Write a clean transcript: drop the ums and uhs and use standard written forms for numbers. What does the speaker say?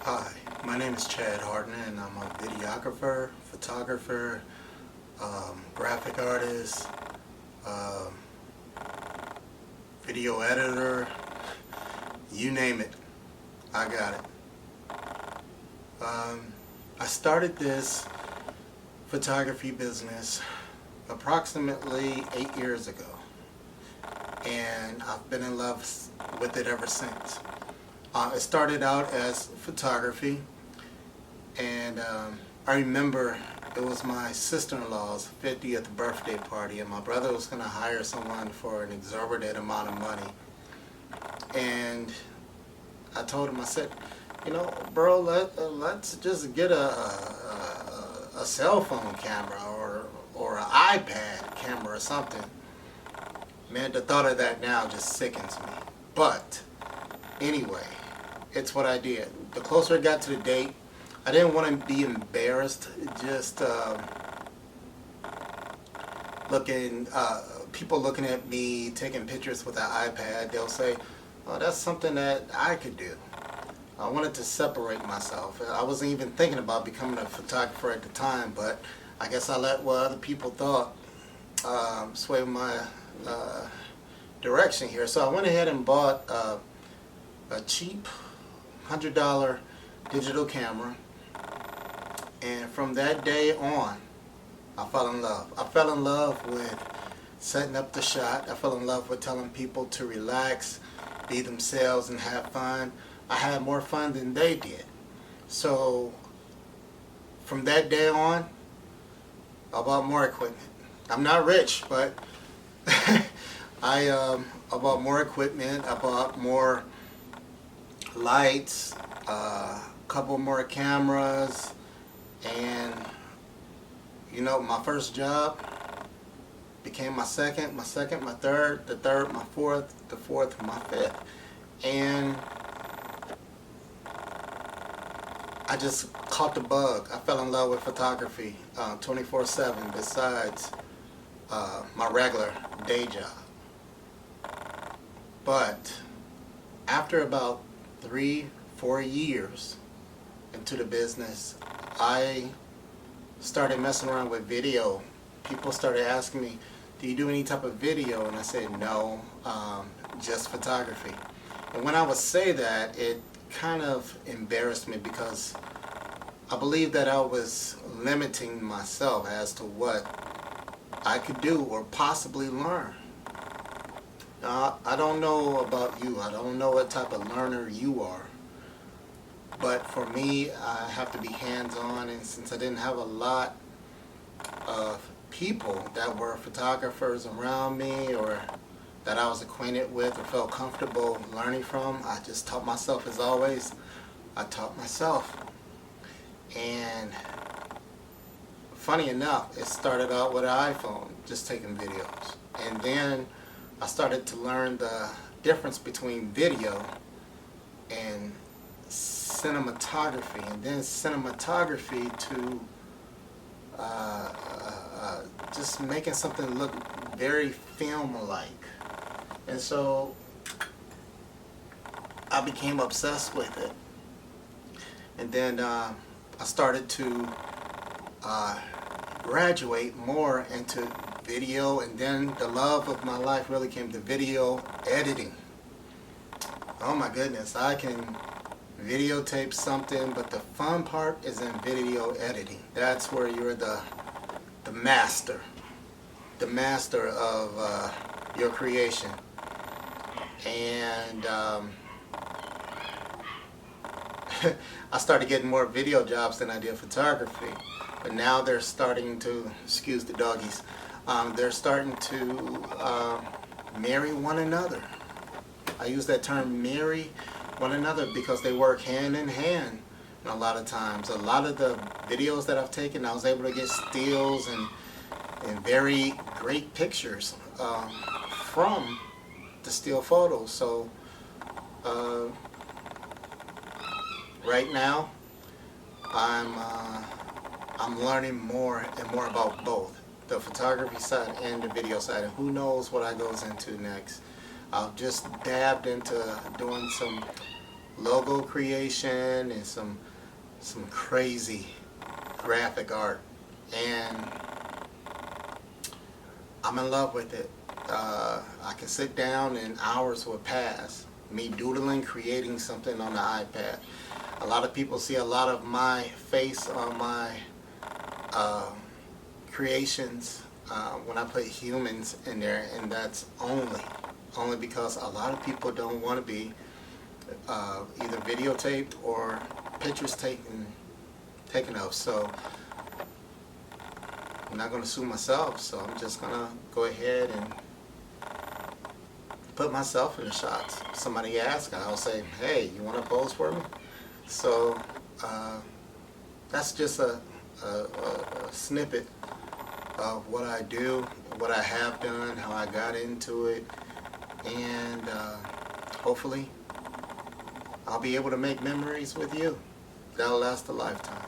Hi, my name is Chad Harden and I'm a videographer, photographer, graphic artist, um, video editor, you name it, I got it. I started this photography business approximately 8 years ago, and I've been in love with it ever since. It started out as photography, and I remember it was my sister-in-law's 50th birthday party, and my brother was going to hire someone for an exorbitant amount of money. And I told him, I said, you know, bro, let's just get a cell phone camera or an iPad camera or something. Man, the thought of that now just sickens me. But anyway, it's what I did. The closer it got to the date, I didn't want to be embarrassed. Just people looking at me taking pictures with an iPad, they'll say, "Oh, that's something that I could do." I wanted to separate myself. I wasn't even thinking about becoming a photographer at the time, but I guess I let what other people thought sway my direction here. So I went ahead and bought a cheap $100 digital camera, and from that day on I fell in love. I fell in love with setting up the shot. I fell in love with telling people to relax, be themselves, and have fun. I had more fun than they did. So from that day on, I bought more equipment. I'm not rich, but I bought more equipment. I bought more lights, a couple more cameras, and you know, my first job became my second, my third, the third, my fourth, the fourth, my fifth. And I just caught the bug. I fell in love with photography 24/7 besides my regular day job. But after about 3-4 years into the business, I started messing around with video. People started asking me, "Do you do any type of video?" And I said, "No, just photography." And when I would say that, it kind of embarrassed me because I believed that I was limiting myself as to what I could do or possibly learn. Now, I don't know about you. I don't know what type of learner you are. But for me, I have to be hands-on, and since I didn't have a lot of people that were photographers around me or that I was acquainted with or felt comfortable learning from, I just taught myself. As always, I taught myself. And funny enough, it started out with an iPhone, just taking videos. And then I started to learn the difference between video and cinematography, and then cinematography to just making something look very film-like. And so I became obsessed with it. And then I started to graduate more into video, and then the love of my life really came to video editing. Oh my goodness, I can videotape something, but the fun part is in video editing. That's where you're the master of your creation. And I started getting more video jobs than I did photography. But now they're starting to, excuse the doggies, they're starting to marry one another. I use that term, marry one another, because they work hand in hand. And a lot of times, a lot of the videos that I've taken, I was able to get stills and very great pictures from the still photos. So right now, I'm learning more and more about both the photography side and the video side, and who knows what I goes into next. I've just dabbed into doing some logo creation and some crazy graphic art, and I'm in love with it. I can sit down and hours will pass me doodling, creating something on the iPad. A lot of people see a lot of my face on my creations when I put humans in there, and that's only because a lot of people don't want to be either videotaped or pictures taken of. So I'm not going to sue myself, so I'm just going to go ahead and put myself in the shots. If somebody asks, I'll say, hey, you want to pose for me? So that's just a snippet of what I do, what I have done, how I got into it, and hopefully I'll be able to make memories with you that'll last a lifetime.